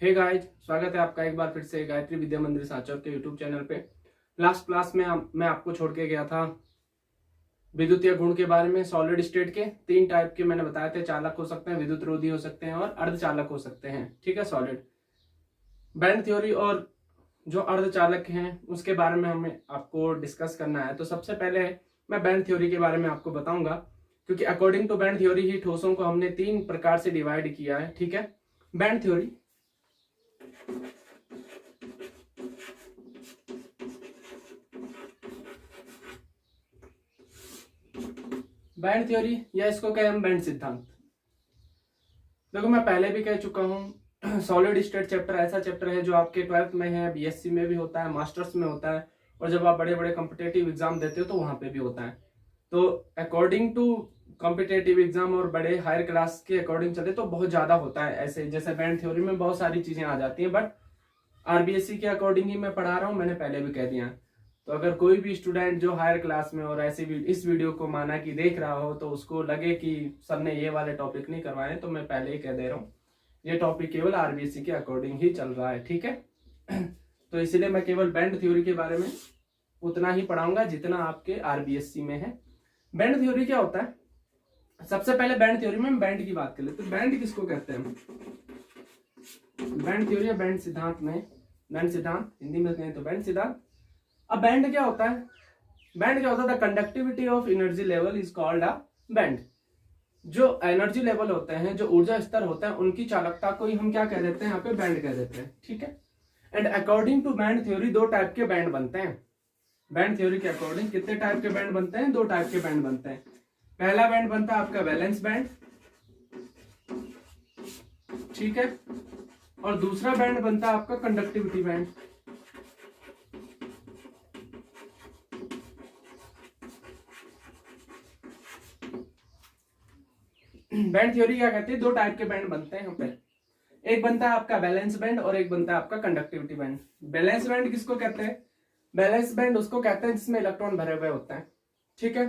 Hey guys, स्वागत है आपका एक बार फिर से गायत्री विद्या मंदिर साचौर के यूट्यूब चैनल पे। लास्ट क्लास में मैं आपको छोड़ के गया था विद्युतीय गुण के बारे में। सॉलिड स्टेट के तीन टाइप के मैंने बताए थे, चालक हो सकते हैं, विद्युत रोधी हो सकते हैं और अर्धचालक हो सकते हैं। ठीक है, सॉलिड बैंड थ्योरी और जो अर्धचालक हैं उसके बारे में हमें आपको डिस्कस करना है। तो सबसे पहले मैं बैंड थ्योरी के बारे में आपको बताऊंगा, क्योंकि अकॉर्डिंग टू बैंड थ्योरी ही ठोसों को हमने तीन प्रकार से डिवाइड किया है। ठीक है, बैंड थ्योरी, बैंड थ्योरी या इसको कहें हम बैंड सिद्धांत। देखो, मैं पहले भी कह चुका हूं, सॉलिड स्टेट चैप्टर ऐसा चैप्टर है जो आपके 12th में है, बीएससी में भी होता है, मास्टर्स में होता है, और जब आप बड़े बड़े कॉम्पिटेटिव एग्जाम देते हो तो वहां पे भी होता है। तो अकॉर्डिंग टू कॉम्पिटेटिव एग्जाम और बड़े हायर क्लास के अकॉर्डिंग चले तो बहुत ज्यादा होता है। ऐसे जैसे बैंड थ्योरी में बहुत सारी चीजें आ जाती हैं, बट आरबीएससी के अकॉर्डिंग ही मैं पढ़ा रहा हूँ, मैंने पहले भी कह दिया। तो अगर कोई भी स्टूडेंट जो हायर क्लास में और ऐसे भी इस वीडियो को माना कि देख रहा हो तो उसको लगे कि सर ने ये वाले टॉपिक नहीं करवाए, तो मैं पहले ही कह दे रहा हूँ ये टॉपिक केवल आरबीएससी के अकॉर्डिंग ही चल रहा है। ठीक है, तो इसलिए मैं केवल बैंड थ्योरी के बारे में उतना ही पढ़ाऊंगा जितना आपके आरबीएससी में है। बैंड थ्योरी क्या होता है? सबसे पहले बैंड थ्योरी में हम बैंड की बात कर लेते हैं। बैंड किसको कहते हैं? बैंड थ्योरी या बैंड सिद्धांत में, बैंड सिद्धांत हिंदी में कहें तो बैंड सिद्धांत। अब बैंड क्या होता है? बैंड क्या होता है? The conductivity of energy level is called a band. जो एनर्जी लेवल होते हैं, जो ऊर्जा स्तर होता है, उनकी चालकता को ही हम क्या कह देते हैं? यहाँ पे बैंड कह देते हैं। ठीक है, and according to band theory दो टाइप के बैंड बनते हैं। बैंड थ्योरी के अकॉर्डिंग कितने टाइप के बैंड बनते हैं? दो टाइप के बैंड बनते हैं। पहला बैंड बनता है आपका वैलेंस बैंड, ठीक है, और दूसरा बैंड बनता है आपका कंडक्टिविटी बैंड। बैंड थ्योरी क्या कहती है? दो टाइप के बैंड बनते हैं यहाँ पे। एक बनता है आपका बैलेंस बैंड और एक बनता है आपका कंडक्टिविटी बैंड। बैलेंस बैंड किसको कहते हैं? बैलेंस बैंड उसको कहते हैं जिसमें इलेक्ट्रॉन भरे हुए होते हैं। ठीक है,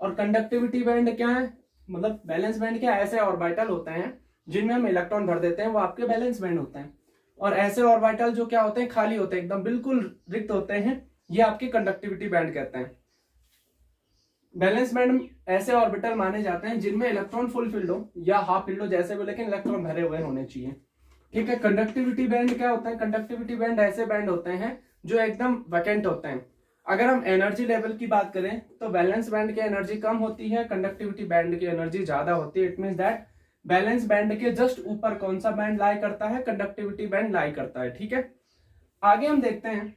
और कंडक्टिविटी बैंड क्या है? मतलब बैलेंस बैंड क्या? ऐसे ऑर्बिटल होते हैं जिनमें हम इलेक्ट्रॉन भर देते हैं, वो आपके बैलेंस बैंड होते हैं। और ऐसे ऑर्बिटल जो क्या होते हैं? खाली होते हैं, एकदम बिल्कुल रिक्त होते हैं, ये आपके कंडक्टिविटी बैंड कहते हैं। बैलेंस बैंड ऐसे ऑर्बिटल माने जाते हैं जिनमें इलेक्ट्रॉन फुल फिल्ड हो या हाफ फिल्ड हो, जैसे भी, लेकिन इलेक्ट्रॉन भरे हुए होने चाहिए। ठीक है, कंडक्टिविटी बैंड क्या होता है? कंडक्टिविटी बैंड ऐसे बैंड होते हैं जो एकदम वैकेंट होते हैं। अगर हम एनर्जी लेवल की बात करें तो बैलेंस बैंड की एनर्जी कम होती है, कंडक्टिविटी बैंड की एनर्जी ज्यादा होती है। It means that balance band के जस्ट ऊपर कौन सा बैंड लाई करता है? कंडक्टिविटी बैंड लाई करता है। ठीक है, आगे हम देखते हैं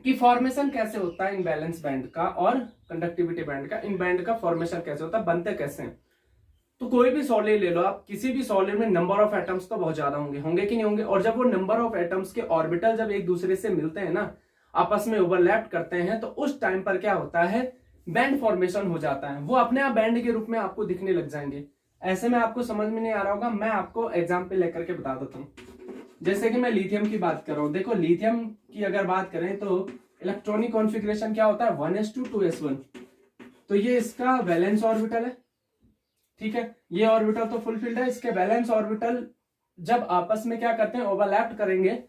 कि फॉर्मेशन कैसे होता है इन बैलेंस बैंड का और कंडक्टिविटी बैंड का। इन बैंड का फॉर्मेशन कैसे होता है, बनते कैसे हैं? तो कोई भी सॉलिड ले लो आप, किसी भी सॉलिड में नंबर ऑफ एटम्स तो बहुत ज्यादा होंगे, होंगे कि नहीं होंगे? और जब वो नंबर ऑफ एटम्स के ऑर्बिटल जब एक दूसरे से मिलते हैं ना, आपस में ओवरलैप करते हैं, तो उस टाइम पर क्या होता है? बैंड फॉर्मेशन हो जाता है। वो अपने आप बैंड के रूप में आपको दिखने लग जाएंगे। ऐसे में आपको समझ में नहीं आ रहा होगा, मैं आपको एग्जाम्पल लेकर के बता देता हूँ। जैसे कि मैं लिथियम की बात कर रहा हूं। देखो, लिथियम की अगर बात करें तो इलेक्ट्रॉनिक कॉन्फ़िगरेशन क्या होता है? 1s2 2s1। तो ये इसका वैलेंस ऑर्बिटल है। ठीक है, ये ऑर्बिटल तो फुल फिल्ड है, इसके बैलेंस ऑर्बिटल जब आपस में क्या करते हैं? ओवरलैप करेंगे।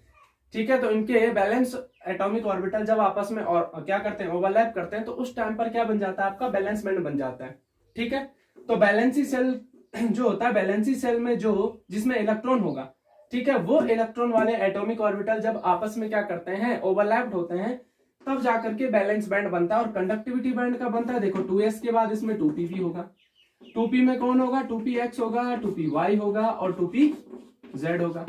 ठीक है, तो इनके बैलेंस एटॉमिक ऑर्बिटल जब आपस में और क्या करते हैं? ओवरलैप करते हैं, तो उस टाइम पर क्या बन जाता है? आपका बैलेंस बैंड बन जाता है। ठीक है, तो बैलेंसी सेल जो होता है, बैलेंसी सेल में जो जिसमें इलेक्ट्रॉन होगा, ठीक है, वो इलेक्ट्रॉन वाले एटॉमिक ऑर्बिटल जब आपस में क्या करते हैं? ओवरलैप्ड होते हैं, तब जाकर के बैलेंस बैंड बनता है। और कंडक्टिविटी बैंड का बनता है, देखो 2s के बाद इसमें 2p भी होगा। 2p में कौन होगा? 2px होगा, 2py होगा और 2pz होगा।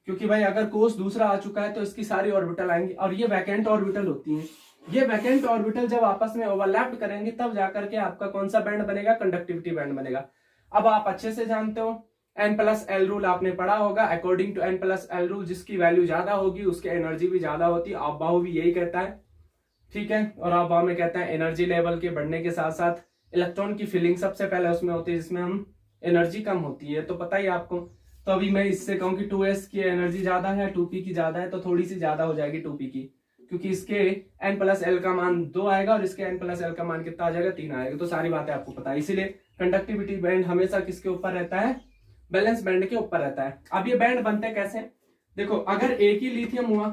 क्योंकि भाई अगर कोस दूसरा आ चुका है तो इसकी सारी ऑर्बिटल आएंगी, और ये वैकेंट ऑर्बिटल होती हैं। ये वैकेंट ऑर्बिटल जब आपस में ओवरलैप करेंगे तब जाकर के आपका कौन सा बैंड बनेगा? कंडक्टिविटी बैंड बनेगा। अब आप अच्छे से जानते हो, n+l रूल आपने पढ़ा होगा। अकॉर्डिंग टू n+l रूल, जिसकी वैल्यू ज्यादा होगी उसकी एनर्जी भी ज्यादा होती है। अफवाह भी यही कहता है। ठीक है, और अफवाह में कहता है एनर्जी लेवल के बढ़ने के साथ साथ इलेक्ट्रॉन की फिलिंग सबसे पहले उसमें होती है, जिसमें हम एनर्जी कम होती है, तो पता ही आपको। तो अभी मैं इससे कहूं कि 2s की एनर्जी ज्यादा है, 2p की ज्यादा है, तो थोड़ी सी ज्यादा हो जाएगी 2p की, क्योंकि इसके n+l का मान 2 आएगा और इसके n+l का मान कितना आ जाएगा? 3 आएगा। तो सारी बातें आपको पता है। इसीलिए कंडक्टिविटी बैंड हमेशा किसके ऊपर रहता है? बैलेंस बैंड के ऊपर रहता है। अब ये बैंड बनते कैसे, देखो अगर एक ही लिथियम हुआ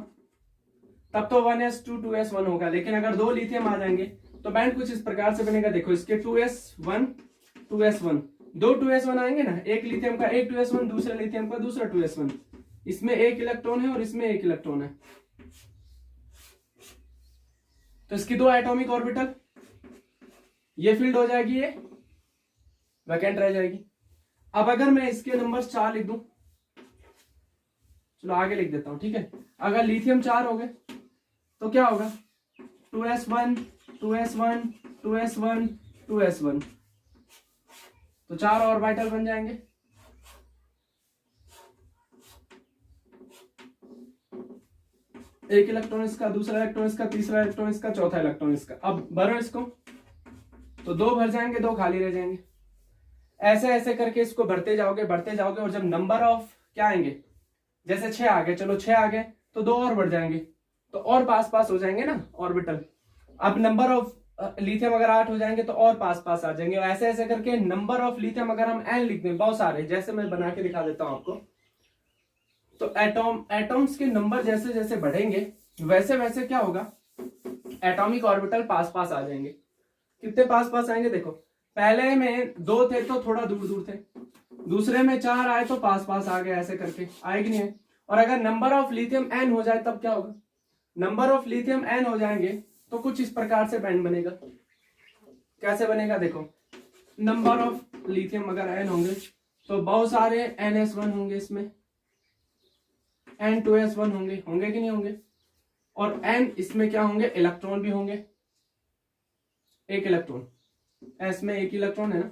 तब तो 1s2 2s1 होगा, लेकिन अगर दो लिथियम आ जाएंगे तो बैंड कुछ इस प्रकार से बनेगा। देखो इसके 2s1 2s1, दो 2s1 आएंगे ना, एक लिथियम का एक 2s1, दूसरे लिथियम का दूसरा 2s1, इसमें एक इलेक्ट्रॉन है और इसमें एक इलेक्ट्रॉन है, तो इसकी दो एटॉमिक ऑर्बिटल, ये फील्ड हो जाएगी, ये वैकेंट रह जाएगी। अब अगर मैं इसके नंबर 4 लिख दूं, चलो आगे लिख देता हूं, ठीक है। अगर लिथियम 4 हो गए तो क्या होगा, 2s1 2s1 2s1 2s1, तो 4 ऑर्बिटल बन जाएंगे। एक इलेक्ट्रॉन इसका, दूसरा इलेक्ट्रॉन इसका, तीसरा इलेक्ट्रॉन इसका, चौथा इलेक्ट्रॉन इसका। अब भरो इसको, तो दो भर जाएंगे, दो खाली रह जाएंगे। ऐसे ऐसे करके इसको भरते जाओगे भरते जाओगे, और जब नंबर ऑफ क्या आएंगे, जैसे 6 आ गए, चलो 6 आ गए तो दो और बढ़ जाएंगे, तो और पास पास हो जाएंगे ना ऑर्बिटल। अब नंबर ऑफ लिथियम अगर 8 हो जाएंगे तो और पास पास आ जाएंगे। ऐसे ऐसे करके नंबर ऑफ लिथियम अगर हम n लिख दें, बहुत सारे, जैसे मैं बना के दिखा देता हूं आपको, तो एटॉम्स के नंबर जैसे जैसे बढ़ेंगे वैसे वैसे क्या होगा, एटॉमिक ऑर्बिटल पास पास आ जाएंगे। कितने पास पास आएंगे, देखो पहले में 2 थे तो थोड़ा दूर दूर थे, दूसरे में 4 आए तो पास पास आ गए, ऐसे करके आएगी नहीं है। और अगर नंबर ऑफ लिथियम n हो जाए तब क्या होगा, नंबर ऑफ लिथियम n हो जाएंगे तो कुछ इस प्रकार से बैंड बनेगा। कैसे बनेगा, देखो नंबर ऑफ लिथियम अगर n होंगे तो बहुत सारे ns1 होंगे, इसमें n2s1 होंगे, होंगे कि नहीं होंगे, और n इसमें क्या होंगे, इलेक्ट्रॉन भी होंगे, एक इलेक्ट्रॉन, s में एक इलेक्ट्रॉन है ना,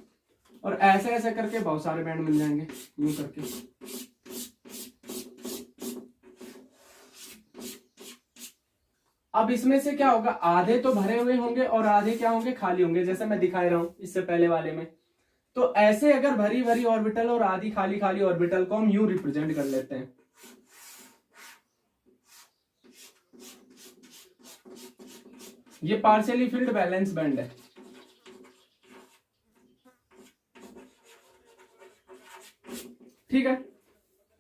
और ऐसे ऐसे करके बहुत सारे बैंड मिल जाएंगे यूं करके। अब इसमें से क्या होगा, आधे तो भरे हुए होंगे और आधे क्या होंगे, खाली होंगे, जैसे मैं दिखा रहा हूं इससे पहले वाले में। तो ऐसे अगर भरी भरी ऑर्बिटल और आधी खाली खाली ऑर्बिटल को हम यूं रिप्रेजेंट कर लेते हैं। ये पार्शियली फिल्ड बैलेंस बैंड है। ठीक है,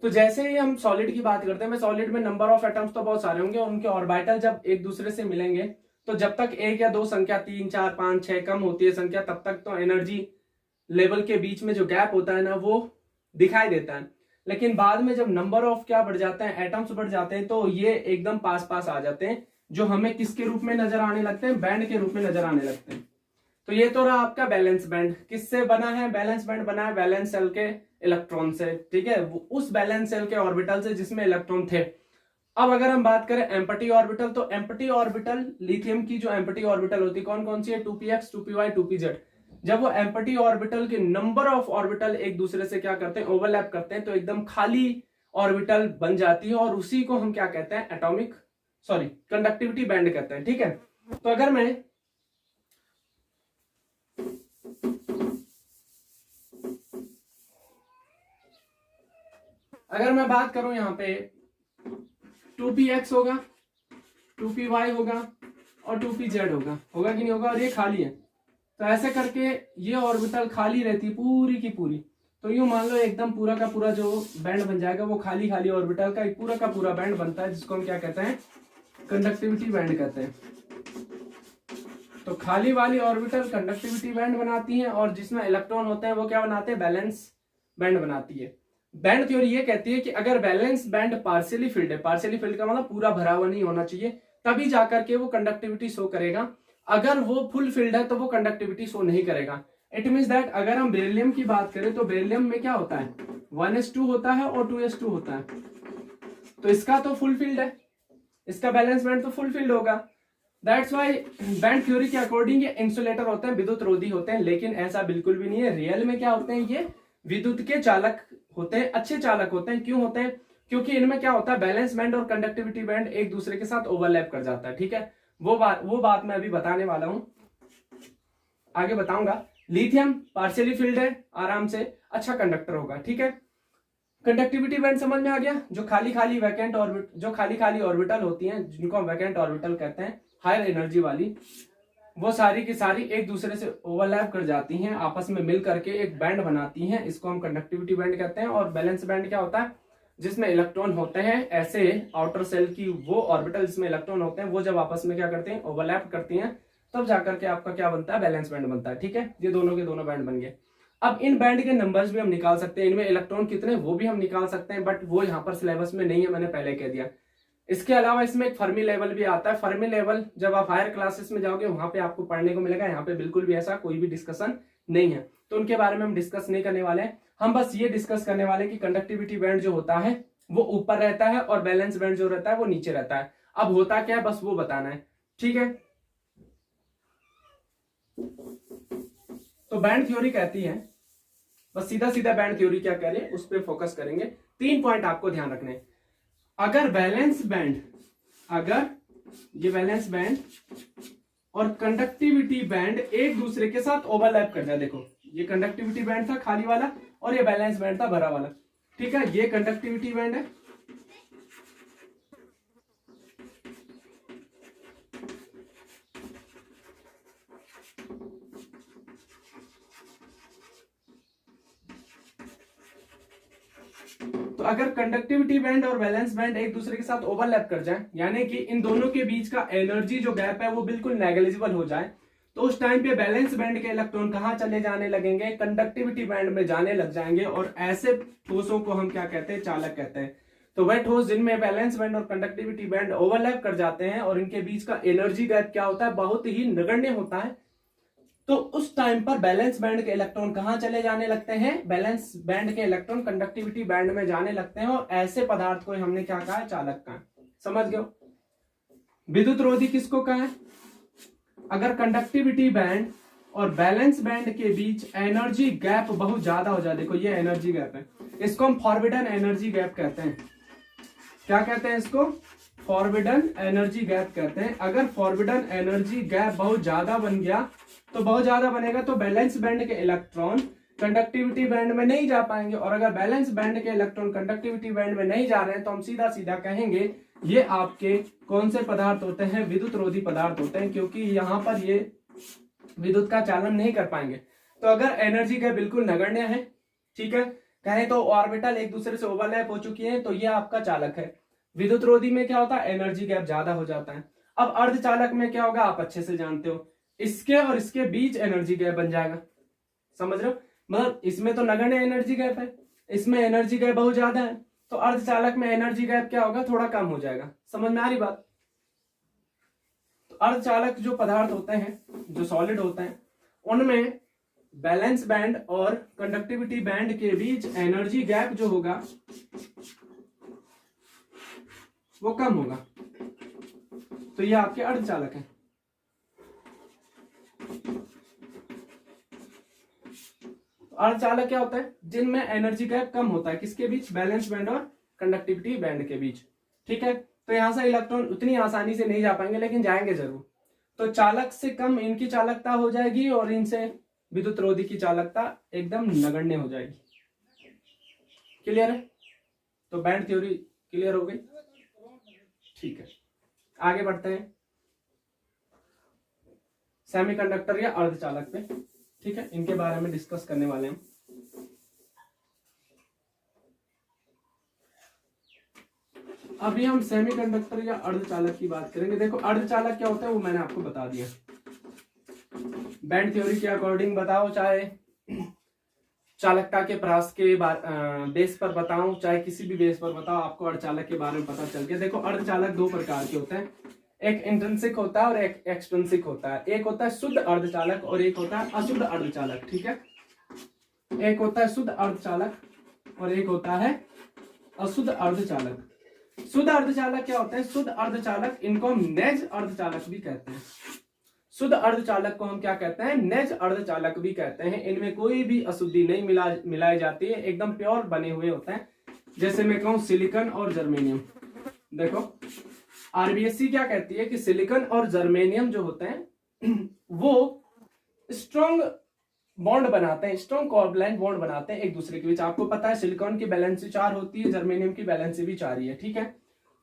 तो जैसे ही हम सॉलिड की बात करते हैं, मैं सॉलिड में नंबर ऑफ एटम्स तो बहुत सारे होंगे और उनके ऑर्बिटल जब एक दूसरे से मिलेंगे तो जब तक एक या दो संख्या 3 4 5 6 कम होती है संख्या, तब तक तो एनर्जी लेवल के बीच में जो गैप होता है ना वो दिखाई देता है। लेकिन बाद में जब नंबर ऑफ क्या बढ़ जाते हैं, एटम्स बढ़ जाते हैं, तो ये एकदम पास पास आ जाते हैं, जो हमें किसके रूप में नजर आने लगते हैं, बैंड के रूप में नजर आने लगते हैं। तो ये तो रहा आपका बैलेंस बैंड। किससे बना है, बैलेंस बैंड बना है बैलेंस सेल के इलेक्ट्रॉन से, ठीक है, उस बैलेंस सेल के ऑर्बिटल से जिसमें इलेक्ट्रॉन थे। अब अगर हम बात करें एम्प्टी ऑर्बिटल, तो एम्प्टी ऑर्बिटल लिथियम की जो एम्प्टी ऑर्बिटल होती है कौन कौन सी है, 2px 2py 2pz। जब वो एम्प्टी ऑर्बिटल के नंबर ऑफ ऑर्बिटल एक दूसरे से क्या करते हैं, ओवरलैप करते हैं, तो एकदम खाली ऑर्बिटल बन जाती है, और उसी को हम क्या कहते हैं, एटॉमिक कंडक्टिविटी बैंड कहते हैं। ठीक है, तो अगर मैं बात करूं यहाँ पे 2px होगा, 2py होगा और 2pz होगा कि नहीं होगा, और ये खाली है, तो ऐसे करके ये ऑर्बिटल खाली रहती है पूरी की पूरी। तो यूं मान लो एकदम पूरा का पूरा जो बैंड बन जाएगा वो खाली खाली ऑर्बिटल का पूरा बैंड बनता है, जिसको हम क्या कहते हैं, कंडक्टिविटी बैंड कहते हैं। तो खाली वाली ऑर्बिटल कंडक्टिविटी बैंड बनाती है, और जिसमें इलेक्ट्रॉन होते हैं वो क्या बनाते हैं, बैलेंस बैंड बनाती है। बैंड थ्योरी ये कहती है कि अगर बैलेंस बैंड पार्शियली फिल्ड है, पार्शियली फिल्ड का मतलब पूरा भरा हुआ नहीं होना चाहिए, तभी जाकर के वो कंडक्टिविटी शो करेगा। अगर वो फुल फिल्ड है तो वो कंडक्टिविटी शो नहीं करेगा। इट मींस दैट अगर हम बेरिलियम की बात करें तो बेरिलियम में क्या होता है, 1s2 होता है और 2s2 होता है, तो इसका तो फुल फील्ड है, इसका बैलेंस बैंड तो फुल फील्ड होगा। दैट्स वाई बैंड थ्योरी के अकॉर्डिंग ये इंसुलेटर होते हैं, विद्युत रोधी होते हैं, लेकिन ऐसा बिल्कुल भी नहीं है। रियल में क्या होते हैं, ये विद्युत के चालक होते हैं, अच्छे चालक होते हैं। क्यों होते हैं, क्योंकि इनमें क्या होता है, बैलेंस बैंड और कंडक्टिविटी बैंड एक दूसरे के साथ ओवरलैप कर जाता है। ठीक है, वो बात मैं अभी बताने वाला हूं, आगे बताऊंगा। लिथियम पार्शियली फिल्ड है, आराम से अच्छा कंडक्टर होगा। ठीक है, कंडक्टिविटी बैंड समझ में आ गया। जो खाली खाली ऑर्बिटल होती हैं जिनको हम वैकेंट ऑर्बिटल कहते हैं, हायर एनर्जी वाली, वो सारी की सारी एक दूसरे से ओवरलैप कर जाती हैं, आपस में मिल करके एक बैंड बनाती हैं, इसको हम कंडक्टिविटी बैंड कहते हैं। और बैलेंस बैंड क्या होता है, जिसमें इलेक्ट्रॉन होते हैं ऐसे आउटर सेल की वो ऑर्बिटल जिसमें इलेक्ट्रॉन होते हैं, वो जब आपस में क्या करते हैं, ओवरलैप करती हैं, तब जाकर के आपका क्या बनता है, बैलेंस बैंड बनता है। ठीक है, ये दोनों के दोनों बैंड बन गए। अब इन बैंड के नंबर्स भी हम निकाल सकते हैं, इनमें इलेक्ट्रॉन कितने वो भी हम निकाल सकते हैं, बट वो यहाँ पर सिलेबस में नहीं है, मैंने पहले कह दिया। इसके अलावा इसमें एक फर्मी लेवल भी आता है। फर्मी लेवल जब आप हायर क्लासेस में जाओगे वहां पे आपको पढ़ने को मिलेगा, यहाँ पे बिल्कुल भी ऐसा कोई भी डिस्कशन नहीं है, तो उनके बारे में हम डिस्कस नहीं करने वाले हैं। हम बस ये डिस्कस करने वाले कि कंडक्टिविटी बैंड जो होता है वो ऊपर रहता है और बैलेंस बैंड जो रहता है वो नीचे रहता है। अब होता क्या है बस वो बताना है। ठीक है, तो बैंड थ्योरी कहती है, बस सीधा सीधा बैंड थ्योरी क्या कह रही है उस पर फोकस करेंगे। 3 पॉइंट आपको ध्यान रखने। अगर बैलेंस बैंड, अगर ये बैलेंस बैंड और कंडक्टिविटी बैंड एक दूसरे के साथ ओवरलैप कर जाए, देखो ये कंडक्टिविटी बैंड था खाली वाला और ये बैलेंस बैंड था भरा वाला। ठीक है, ये कंडक्टिविटी बैंड है, तो अगर कंडक्टिविटी बैंड और बैलेंस बैंड एक दूसरे के साथ ओवरलैप कर जाए, यानी कि इन दोनों के बीच का एनर्जी जो गैप है वो बिल्कुल नेग्लिजिबल हो जाए, तो उस टाइम पे बैलेंस बैंड के इलेक्ट्रॉन कहां चले जाने लगेंगे, कंडक्टिविटी बैंड में जाने लग जाएंगे। और ऐसे ठोसों को हम क्या कहते हैं, चालक कहते हैं। तो वह ठोस जिनमें बैलेंस बैंड और कंडक्टिविटी बैंड ओवरलैप कर जाते हैं और इनके बीच का एनर्जी गैप क्या होता है, बहुत ही नगण्य होता है, तो उस टाइम पर बैलेंस बैंड के इलेक्ट्रॉन कहां चले जाने लगते हैं, बैलेंस बैंड के इलेक्ट्रॉन कंडक्टिविटी बैंड में जाने लगते हैं। और ऐसे पदार्थ को हमने क्या कहा है, चालक कहा है। समझ गए? विद्युत रोधी किसको कहा है, अगर कंडक्टिविटी बैंड और बैलेंस बैंड के बीच एनर्जी गैप बहुत ज्यादा हो जाए, देखो ये एनर्जी गैप है, इसको हम फॉरबिडन एनर्जी गैप कहते हैं। क्या कहते हैं इसको, फॉरबिडन एनर्जी गैप कहते हैं। अगर फॉरबिडन एनर्जी गैप बहुत ज्यादा बन गया, तो बहुत ज्यादा बनेगा तो बैलेंस बैंड के इलेक्ट्रॉन कंडक्टिविटी बैंड में नहीं जा पाएंगे। और अगर बैलेंस बैंड के इलेक्ट्रॉन कंडक्टिविटी बैंड में नहीं जा रहे हैं तो हम सीधा सीधा कहेंगे ये आपके कौन से पदार्थ होते हैं, विद्युत रोधी पदार्थ होते हैं, क्योंकि यहां पर ये विद्युत का चालन नहीं कर पाएंगे। तो अगर एनर्जी गैप बिल्कुल नगण्य है, ठीक है, कहें तो ऑर्बिटल एक दूसरे से ओवरलैप हो चुकी है, तो ये आपका चालक है। विद्युत रोधी में क्या होता है, एनर्जी गैप ज्यादा हो जाता है। अब अर्धचालक में क्या होगा, आप अच्छे से जानते हो, इसके और इसके बीच एनर्जी गैप बन जाएगा। समझ रहे हो, मतलब इसमें तो नगण्य एनर्जी गैप है, इसमें एनर्जी गैप बहुत ज्यादा है, तो अर्धचालक में एनर्जी गैप क्या होगा, थोड़ा कम हो जाएगा। समझ में आ रही बात? तो अर्धचालक जो पदार्थ होते हैं, जो सॉलिड होते हैं, उनमें बैलेंस बैंड और कंडक्टिविटी बैंड के बीच एनर्जी गैप जो होगा वो कम होगा, तो ये आपके अर्धचालक है। अर्धचालक क्या होता है, जिनमें एनर्जी गैप कम होता है, किसके बीच, बैलेंस बैंड और कंडक्टिविटी बैंड के बीच। ठीक है, तो यहां से इलेक्ट्रॉन उतनी आसानी से नहीं जा पाएंगे, लेकिन जाएंगे जरूर। तो चालक से कम इनकी चालकता हो जाएगी और इनसे विद्युत रोधी की चालकता एकदम नगण्य हो जाएगी। क्लियर है? तो बैंड थ्योरी क्लियर हो गई। ठीक है, आगे बढ़ते हैं सेमीकंडक्टर या अर्धचालक पे। ठीक है, इनके बारे में डिस्कस करने वाले हैं। अभी हम सेमीकंडक्टर या अर्धचालक की बात करेंगे। देखो अर्धचालक क्या होता है वो मैंने आपको बता दिया। बैंड थ्योरी के अकॉर्डिंग बताओ, चाहे चालकता के प्रास के बेस पर बताऊं, चाहे किसी भी बेस पर बताओ, आपको अर्धचालक के बारे में पता चल गया। देखो अर्धचालक 2 प्रकार के होते हैं, एक इंट्रिंसिक होता है और एक एक्सट्रिंसिक होता है। एक होता है शुद्ध अर्धचालक और एक होता है अशुद्ध अर्धचालक। ठीक है, एक होता है शुद्ध अर्धचालक और एक होता है अशुद्ध अर्धचालक। शुद्ध अर्धचालक क्या होते हैं, शुद्ध अर्धचालक इनको हम नेज अर्धचालक भी कहते हैं। शुद्ध अर्धचालक को हम क्या कहते हैं, नेज अर्धचालक भी कहते हैं। इनमें कोई भी अशुद्धि नहीं मिलाई जाती है, एकदम प्योर बने हुए होते हैं। जैसे मैं कहूं सिलिकॉन और जर्मेनियम। देखो आरबीएससी क्या कहती है कि सिलिकॉन और जर्मेनियम जो होते हैं वो स्ट्रॉन्ग बॉन्ड बनाते हैं, स्ट्रॉन्ग कोवैलेंट बॉन्ड बनाते हैं एक दूसरे के बीच। आपको पता है सिलिकॉन की वैलेंसी 4 होती है, जर्मेनियम की वैलेंसी भी 4 ही है। ठीक है,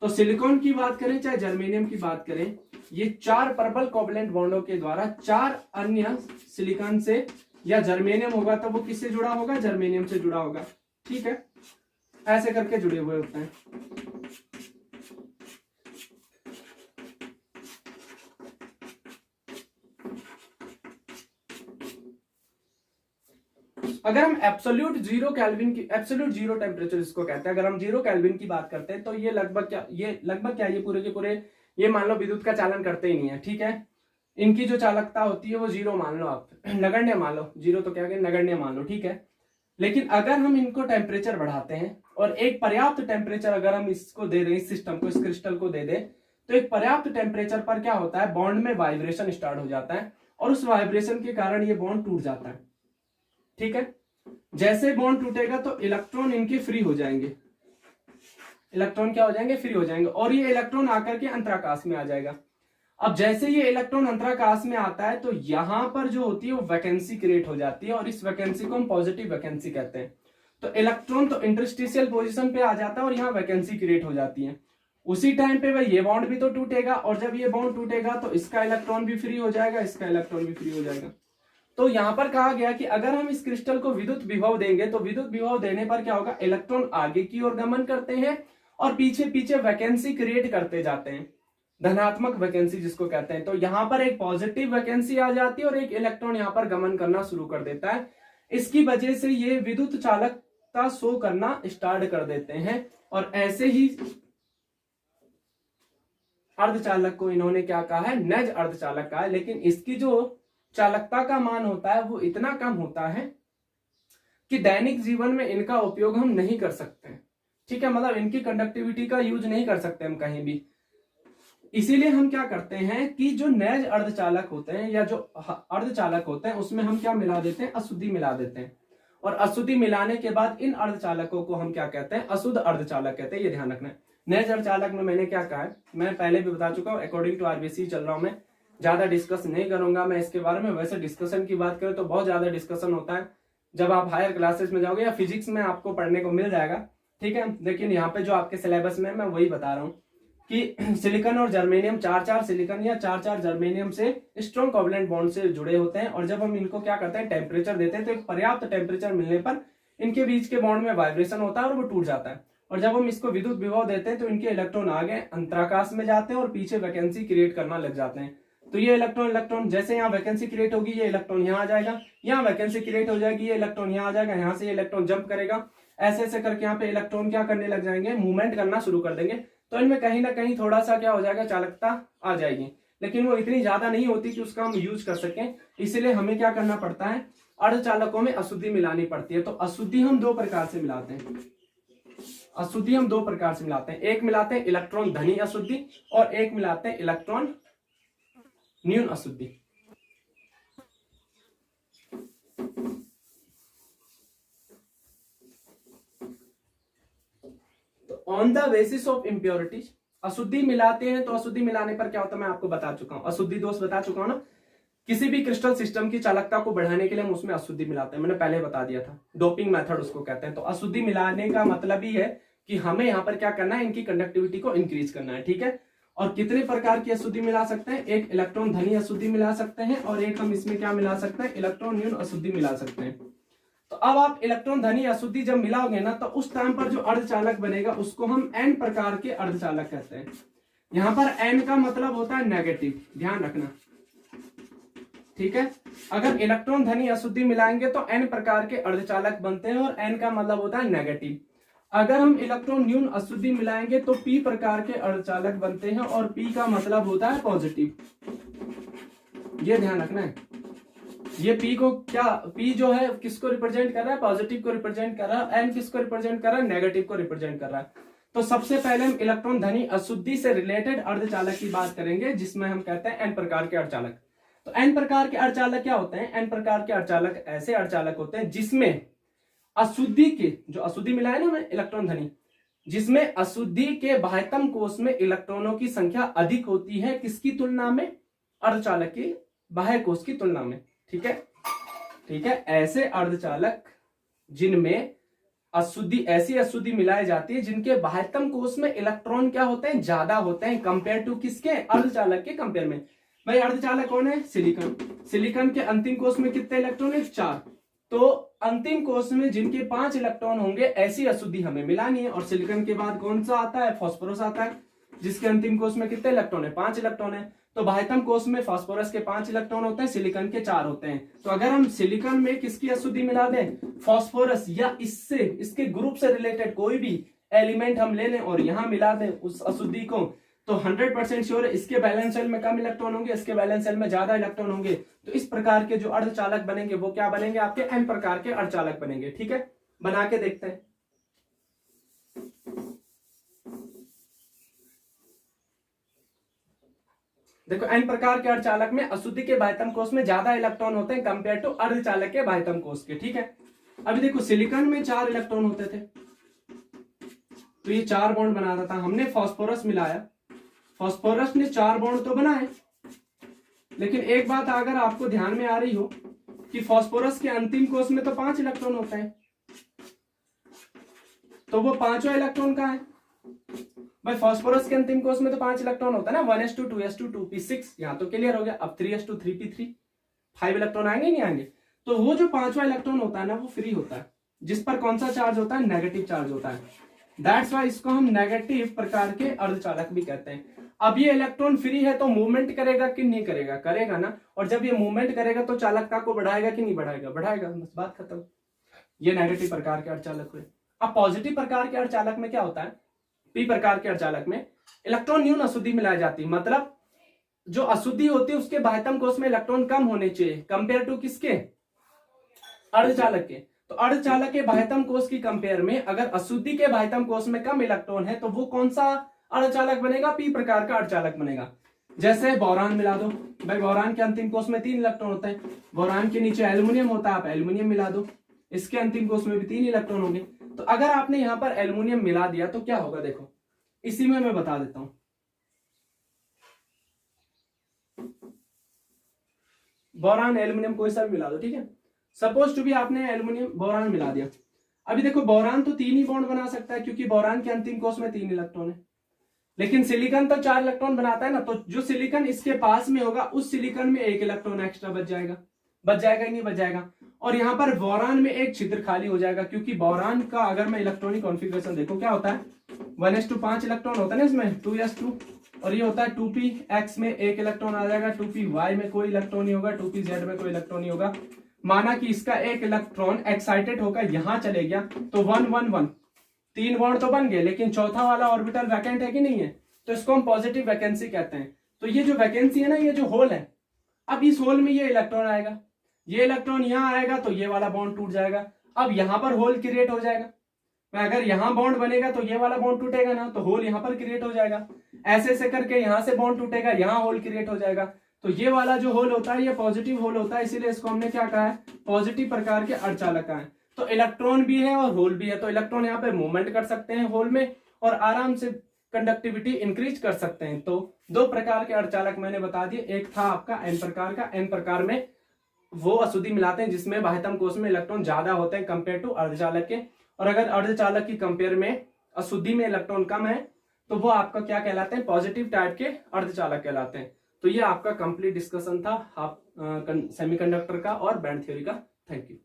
तो सिलिकॉन की बात करें चाहे जर्मेनियम की बात करें, ये 4 पर्पल कोवलेंट बॉन्डों के द्वारा 4 अन्य सिलिकॉन से, या जर्मेनियम होगा तो वो किससे जुड़ा होगा, जर्मेनियम से जुड़ा होगा। ठीक है, ऐसे करके जुड़े हुए होते हैं। अगर हम एब्सोल्यूट जीरो केल्विन की, एब्सोल्यूट जीरो टेम्परेचर जिसको कहते हैं, अगर हम 0 केल्विन की बात करते हैं तो ये लगभग क्या, ये पूरे के पूरे, ये मान लो विद्युत का चालन करते ही नहीं है। ठीक है, इनकी जो चालकता होती है वो 0 मान लो, आप नगण्य मान लो, 0 तो क्या है, नगण्य मान लो। ठीक है, लेकिन अगर हम इनको टेम्परेचर बढ़ाते हैं और एक पर्याप्त टेम्परेचर अगर हम इसको दे दें, इस सिस्टम को, इस क्रिस्टल को दे दें, तो एक पर्याप्त टेम्परेचर पर क्या होता है, बॉन्ड में वाइब्रेशन स्टार्ट हो जाता है और उस वाइब्रेशन के कारण ये बॉन्ड टूट जाता है। ठीक है, जैसे बॉन्ड टूटेगा तो इलेक्ट्रॉन इनके फ्री हो जाएंगे, इलेक्ट्रॉन क्या हो जाएंगे, फ्री हो जाएंगे, और ये इलेक्ट्रॉन आकर के अंतराकाश में आ जाएगा। अब जैसे ये इलेक्ट्रॉन अंतराकाश में आता है तो यहां पर जो होती है वो वैकेंसी क्रिएट हो जाती है, और इस वैकेंसी को हम पॉजिटिव वैकेंसी कहते हैं। तो इलेक्ट्रॉन तो इंटरस्टिशियल पोजीशन पे आ जाता है और यहाँ वैकेंसी क्रिएट हो जाती है। उसी टाइम पे भाई ये बॉन्ड भी तो टूटेगा, और जब ये बॉन्ड टूटेगा तो इसका इलेक्ट्रॉन भी फ्री हो जाएगा, इसका इलेक्ट्रॉन भी फ्री हो जाएगा। तो यहां पर कहा गया कि अगर हम इस क्रिस्टल को विद्युत विभव देंगे तो विद्युत विभव देने पर क्या होगा, इलेक्ट्रॉन आगे की ओर गमन करते हैं और पीछे पीछे वैकेंसी क्रिएट करते जाते हैं, धनात्मक वैकेंसी जिसको कहते हैं। तो यहां पर एक पॉजिटिव वैकेंसी आ जाती है और एक इलेक्ट्रॉन यहां पर गमन करना शुरू कर देता है। इसकी वजह से ये विद्युत चालकता शो करना स्टार्ट कर देते हैं, और ऐसे ही अर्धचालक को इन्होंने क्या कहा है, नेज अर्धचालक कहा है। लेकिन इसकी जो चालकता का मान होता है वो इतना कम होता है कि दैनिक जीवन में इनका उपयोग हम नहीं कर सकते। ठीक है, मतलब इनकी कंडक्टिविटी का यूज नहीं कर सकते हम कहीं भी। इसीलिए हम क्या करते हैं कि जो नेज अर्धचालक होते हैं या जो अर्धचालक होते हैं उसमें हम क्या मिला देते हैं, अशुद्धि मिला देते हैं, और अशुद्धि मिलाने के बाद इन अर्धचालकों को हम क्या कहते हैं, अशुद्ध अर्धचालक कहते हैं। ये ध्यान रखना है। नेज अर्धचालक में मैंने क्या कहा है, मैं पहले भी बता चुका हूं, अकॉर्डिंग टू आरबीसी चल रहा हूं मैं, ज्यादा डिस्कस नहीं करूंगा मैं इसके बारे में। वैसे डिस्कशन की बात करें तो बहुत ज्यादा डिस्कशन होता है जब आप हायर क्लासेस में जाओगे, या फिजिक्स में आपको पढ़ने को मिल जाएगा। ठीक है, लेकिन यहाँ पे जो आपके सिलेबस में मैं वही बता रहा हूँ कि सिलिकॉन और जर्मेनियम 4-4 सिलिकॉन या 4-4 जर्मेनियम से स्ट्रॉन्ग कोवलेंट बॉन्ड से जुड़े होते हैं, और जब हम इनको क्या करते हैं, टेम्परेचर देते हैं, तो एक पर्याप्त टेम्परेचर मिलने पर इनके बीच के बॉन्ड में वाइब्रेशन होता है और वो टूट जाता है। और जब हम इसको विद्युत विभव देते हैं तो इनके इलेक्ट्रॉन आगे अंतराकाश में जाते हैं और पीछे वैकेंसी क्रिएट करना लग जाते हैं। तो ये इलेक्ट्रॉन जैसे यहाँ वैकेंसी क्रिएट होगी, ये इलेक्ट्रॉन यहाँ आ जाएगा, यहाँ वैकेंसी क्रिएट हो जाएगी, ये इलेक्ट्रॉन यहाँ आ जाएगा, यहाँ से ये इलेक्ट्रॉन जंप करेगा, ऐसे ऐसे करके यहाँ पे इलेक्ट्रॉन क्या करने लग जाएंगे, मूवमेंट करना शुरू कर देंगे। तो इनमें कहीं ना कहीं थोड़ा सा क्या हो जाएगा, चालकता आ जाएगी, लेकिन वो इतनी ज्यादा नहीं होती कि उसका हम यूज कर सकें। इसीलिए हमें क्या करना पड़ता है, अर्धचालकों में अशुद्धि मिलानी पड़ती है। तो अशुद्धि हम 2 प्रकार से मिलाते हैं, अशुद्धि हम 2 प्रकार से मिलाते हैं। एक मिलाते हैं इलेक्ट्रॉन धनी अशुद्धि, और एक मिलाते हैं इलेक्ट्रॉन न्यून अशुद्धि। तो on the basis of impurities अशुद्धि मिलाते हैं। तो अशुद्धि मिलाने पर क्या होता है मैं आपको बता चुका हूं, अशुद्धि दोष बता चुका हूं ना। किसी भी क्रिस्टल सिस्टम की चालकता को बढ़ाने के लिए हम उसमें अशुद्धि मिलाते हैं, मैंने पहले बता दिया था, डोपिंग मेथड उसको कहते हैं। तो अशुद्धि मिलाने का मतलब ही है कि हमें यहाँ पर क्या करना है, इनकी कंडक्टिविटी को इंक्रीज करना है। ठीक है, और कितने प्रकार की अशुद्धि मिला सकते हैं, एक इलेक्ट्रॉन धनी अशुद्धि मिला सकते हैं, और एक हम इसमें क्या मिला सकते हैं, इलेक्ट्रॉन न्यून अशुद्धि मिला सकते हैं। तो अब आप इलेक्ट्रॉन धनी अशुद्धि जब मिलाओगे ना, तो उस टाइम पर जो अर्धचालक बनेगा उसको हम एन प्रकार के अर्धचालक कहते हैं। यहां पर एन का मतलब होता है नेगेटिव, ध्यान रखना। ठीक है, अगर इलेक्ट्रॉन धनी अशुद्धि मिलाएंगे तो एन प्रकार के अर्धचालक बनते हैं, और एन का मतलब होता है नेगेटिव। अगर हम इलेक्ट्रॉन न्यून अशुद्धि मिलाएंगे तो पी प्रकार के अर्धचालक बनते हैं, और पी का मतलब होता है पॉजिटिव। ये ध्यान रखना है। ये पी को क्या, पी जो है किसको रिप्रेजेंट कर रहा है, पॉजिटिव को रिप्रेजेंट कर रहा है, एन किसको रिप्रेजेंट कर रहा है, नेगेटिव को रिप्रेजेंट कर रहा है। तो सबसे पहले हम इलेक्ट्रॉन धनी अशुद्धि से रिलेटेड अर्धचालक की बात करेंगे, जिसमें हम कहते हैं एन प्रकार के अर्धचालक। तो एन प्रकार के अर्धचालक क्या होते हैं, एन प्रकार के अर्धचालक ऐसे अर्धचालक होते हैं जिसमें अशुद्धि के, जो अशुद्धि मिला है ना हमें इलेक्ट्रॉन धनी, जिसमें अशुद्धि के बाह्यतम कोष में इलेक्ट्रॉनों की संख्या अधिक होती है, किसकी तुलना में, अर्धचालक की बाह्य कोष की तुलना में। ठीक है, ठीक है, ऐसे अर्धचालक जिनमें अशुद्धि ऐसी अशुद्धि मिलाई जाती है जिनके बाह्यतम कोश में इलेक्ट्रॉन क्या होते हैं, ज्यादा होते हैं कंपेयर टू किसके, अर्धचालक के कंपेयर में। भाई अर्धचालक कौन है, सिलिकॉन। सिलिकॉन के अंतिम कोश में कितने इलेक्ट्रॉन है, 4। तो अंतिम कोश में जिनके 5 इलेक्ट्रॉन होंगे ऐसी अशुद्धि हमें मिलानी है। और सिलिकॉन के बाद कौन सा आता है, फास्फोरस आता है, जिसके अंतिम कोश में कितने इलेक्ट्रॉन है, 5 इलेक्ट्रॉन है। तो बाह्यतम कोश में फास्फोरस के 5 इलेक्ट्रॉन होते हैं, सिलिकॉन के 4 होते हैं। तो अगर हम सिलिकॉन में किसकी अशुद्धि मिला दें, फास्फोरस या इससे इसके ग्रुप से रिलेटेड कोई भी एलिमेंट हम ले लें और यहां मिला दें उस अशुद्धि को, तो 100% श्योर है इसके बैलेंस शेल में कम इलेक्ट्रॉन होंगे, इसके बैलेंस शेल में ज्यादा इलेक्ट्रॉन होंगे। तो इस प्रकार के जो अर्धचालक बनेंगे वो क्या बनेंगे, आपके एन प्रकार के अर्धचालक बनेंगे। ठीक है, बना के देखते हैं। देखो एन प्रकार के अर्धचालक में अशुद्धि के बाह्यतम कोश में ज्यादा इलेक्ट्रॉन होते हैं कंपेयर टू अर्धचालक के बाह्यतम कोश के। ठीक है, अभी देखो सिलिकॉन में 4 इलेक्ट्रॉन होते थे, तो ये 4 बॉन्ड बनाता था। हमने फास्फोरस मिलाया, फास्फोरस ने 4 बॉन्ड तो बनाए, लेकिन एक बात अगर आपको ध्यान में आ रही हो कि फास्फोरस के अंतिम कोश में तो 5 इलेक्ट्रॉन होते हैं, तो वो 5वां इलेक्ट्रॉन कहाँ है भाई, फास्फोरस के अंतिम कोश में तो 5 इलेक्ट्रॉन होता है ना, 1s2 2s2 2p6। यहां तो क्लियर हो गया। अब 3s2 3p3 5 इलेक्ट्रॉन आएंगे नहीं आएंगे। तो वो जो 5वां इलेक्ट्रॉन होता है ना वो फ्री होता है, जिस पर कौन सा चार्ज होता है, नेगेटिव चार्ज होता है। दैट्स वाई इसको हम नेगेटिव प्रकार के अर्धचालक भी कहते हैं। अब ये इलेक्ट्रॉन फ्री है तो मूवमेंट करेगा कि नहीं करेगा, करेगा ना। और जब ये मूवमेंट करेगा तो चालकता को बढ़ाएगा कि नहीं बढ़ाएगा, बढ़ाएगा, बस बात खत्म। ये नेगेटिव प्रकार के अर्धचालक हुए। अब पॉजिटिव प्रकार के अर्धचालक में क्या होता है, पी प्रकार के अर्धचालक में इलेक्ट्रॉन न्यून अशुद्धि मिलाई जाती है। मतलब जो अशुद्धि होती है उसके बाह्यतम कोश में इलेक्ट्रॉन कम होने चाहिए कंपेयर टू किसके, अर्धचालक के। तो अर्धचालक के बाह्यतम कोश की कंपेयर में अगर अशुद्धि के बाह्यतम कोश में कम इलेक्ट्रॉन है तो वो कौन सा अर्धचालक बनेगा, पी प्रकार का अर्धचालक बनेगा। जैसे बोरान मिला दो भाई, बोरान के अंतिम कोश में 3 इलेक्ट्रॉन होते हैं, बोरान के नीचे एल्युमिनियम होता है, आप एल्युमिनियम मिला दो, इसके अंतिम कोश में भी 3 इलेक्ट्रॉन होंगे। तो अगर आपने यहां पर एल्युमिनियम मिला दिया तो क्या होगा, देखो इसी में मैं बता देता हूं। बोरान एल्युमिनियम कोई सा भी मिला दो, ठीक है। सपोज टू भी आपने एल्युमिनियम बोरान मिला दिया। अभी देखो बोरान तो 3 ही बॉन्ड बना सकता है क्योंकि बोरान के अंतिम कोश में 3 इलेक्ट्रॉन है, लेकिन सिलिकॉन तो 4 इलेक्ट्रॉन बनाता है ना। तो जो सिलिकॉन इसके पास में होगा उस सिलिकॉन में 1 इलेक्ट्रॉन एक्स्ट्रा बच जाएगा, बच जाएगा ही नहीं, बच जाएगा। और यहां पर बोरान में एक छिद्र खाली हो जाएगा क्योंकि बोरान का अगर मैं इलेक्ट्रॉनिक कॉन्फ़िगरेशन देखो क्या होता है, 1s2 5 इलेक्ट्रॉन होता है ना इसमें, 2s2, और ये होता है 2px में 1 इलेक्ट्रॉन आ जाएगा, 2py में कोई इलेक्ट्रॉन नहीं होगा, 2pz में कोई इलेक्ट्रॉन नहीं होगा। माना कि इसका 1 इलेक्ट्रॉन एक्साइटेड होकर यहां चले गया तो 1 1 1 3 बॉन्ड तो बन गए, लेकिन चौथा वाला ऑर्बिटल वैकेंट है कि नहीं है, तो इसको हम पॉजिटिव वैकेंसी कहते हैं। तो ये जो वैकेंसी है ना, ये जो होल है, अब इस होल में ये इलेक्ट्रॉन आएगा, ये इलेक्ट्रॉन यहां आएगा तो ये वाला बॉन्ड टूट जाएगा। अब यहां पर होल क्रिएट हो जाएगा, अगर यहां बॉन्ड बनेगा तो ये वाला बॉन्ड टूटेगा ना, तो होल यहां पर क्रिएट हो जाएगा। ऐसे ऐसे करके यहां से बॉन्ड टूटेगा, यहां होल क्रिएट हो जाएगा। तो ये वाला जो होल होता है ये पॉजिटिव होल होता है, इसीलिए इसको हमने क्या कहा है, पॉजिटिव प्रकार के अर्धचालक कहा है। तो इलेक्ट्रॉन भी है और होल भी है, तो इलेक्ट्रॉन यहाँ पे मूवमेंट कर सकते हैं होल में और आराम से कंडक्टिविटी इंक्रीज कर सकते हैं। तो 2 प्रकार के अर्धचालक मैंने बता दिए। एक था आपका एन प्रकार का, एन प्रकार में वो अशुद्धि मिलाते हैं जिसमें बाह्यतम कोश में इलेक्ट्रॉन ज्यादा होते हैं कंपेयर टू अर्धचालक के, और अगर अर्धचालक की कंपेयर में अशुद्धि में इलेक्ट्रॉन कम है तो वो आपका क्या कहलाते हैं, पॉजिटिव टाइप के अर्धचालक कहलाते हैं। तो ये आपका कंप्लीट डिस्कशन था सेमीकंडक्टर का और बैंड थ्योरी का। Thank you.